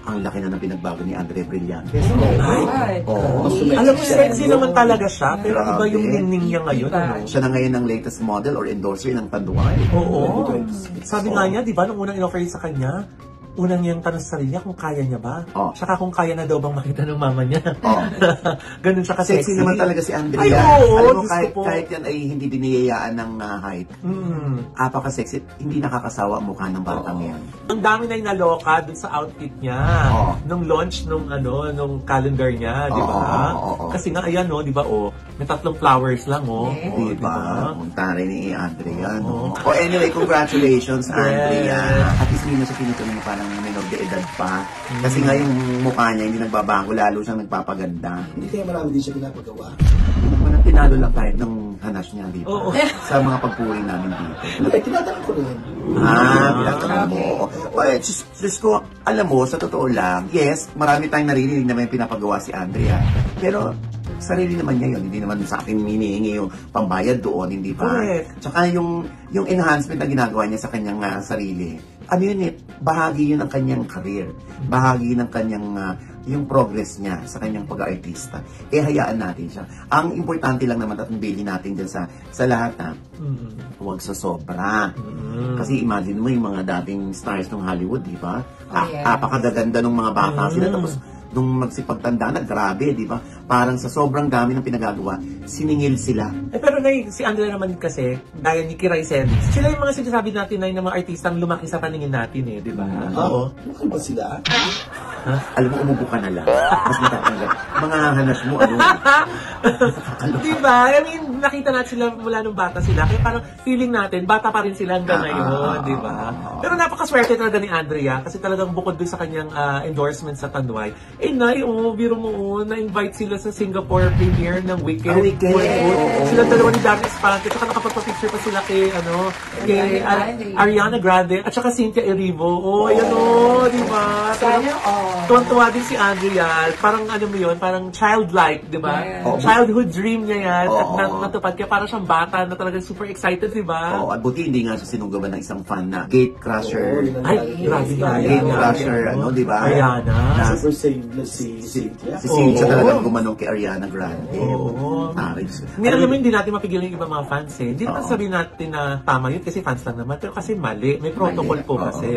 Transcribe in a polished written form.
ang laki na ng pinagbago ni Andre Brillantes. Oo. Alam mo, sexy naman talaga siya, pero Grabe. iba yung ningning niya ngayon. Ano? Siya na ngayon ang latest model or endorser ng Tanduay. Oo. Sabi nga niya, di ba, nung unang in-offer sa kanya, unang niyang tanong sa sarili niya kung kaya niya ba? Oh. Tsaka kung kaya na daw bang makita ng mama niya. Oh. Ganun siya kasi. Sexy naman talaga si Andrea. Ay, oo, alam mo, gusto kahit, ko. kahit yan ay hindi biniyayaan ng height, apaka-sexy, hindi nakakasawa ang mukha ng batang yan. Ang dami na yung naloka dun sa outfit niya. Oh. Nung launch nung nung calendar niya, di ba? Oo. Kasi nga, ayan, no, di ba, may 3 flowers lang, Di ba? Punta rin ni Andrea, no? Oo. Anyway, congratulations, Andrea. Yes. At least hindi na siya tinutuloy na parang menor de edad pa. Kasi nga yung mukha niya hindi nagbabago, lalo siyang nagpapaganda. Hindi kaya marami din siya pinapagawa. Manang tinalo lang tayo ng hanas niya, di ba? Oo. Sa mga pagpuri namin dito. Ay, tinatanong ko rin. Binatanong mo. Well, just ko, alam mo, sa totoo lang, yes, marami tayong naririnig na may pinapagawa si Andrea. Pero, sarili naman niya yun. Hindi naman sa akin hinihingi yung pambayad doon, hindi ba? Correct. Tsaka yung enhancement na ginagawa niya sa kanyang sarili, ano yun bahagi yun ng kanyang career. Bahagi ng kanyang, yung progress niya sa kanyang pag-artista. Hayaan natin siya. Ang importante lang naman at bilhin natin dyan sa lahat huwag sa sobra. Kasi imagine mo yung mga dating stars ng Hollywood, di ba? Apakagaganda ng mga bata sila. Tapos, nung magsipagtanda na, grabe, di ba? Parang sa sobrang dami ng pinagagawa, siningil sila. Pero si Andrea naman kasi, gaya ni Kiray Celis, sila yung mga sinasabi natin na yung mga artistang lumaki sa paningin natin di ba? Oo. Ano ba sila? Alam mo, umubo ka na lang. Mas matatanggap. Mga hanas mo, ano? Di ba? I mean, nakita natin sila mula nung bata sila. Kaya parang feeling natin, bata pa rin sila hanggang ngayon, di ba? Pero napakaswerte talaga ni Andrea kasi talagang bukod dun sa kanyang endorsement sa Tanduay, biro mo, na-invite sila sa Singapore premiere ng Wicked. Wicked. Sila dalawa ni Dami Esparante, tsaka nakapagpa-picture pa sila kay Ariana Grande, at saka Cynthia Erivo. Di ba? Tuwan-tuwa din si Andrea. Parang ano mo yun, parang childlike, di ba? Childhood dream niya yan. At natupad kaya parang siyang bata na talagang super excited, di ba? At buti hindi nga siya sinugaban ng isang fan na gate crusher. Ay, grabe nga. Gate crusher, di ba? Ariana. Super save na si Cynthia. Si Cynthia talagang gumanong kay Ariana Grande. Alam mo, hindi natin mapigilan yung ibang mga fans Hindi naman sabihin natin na tama yun kasi fans lang naman. Pero kasi mali. May protocol po kasi.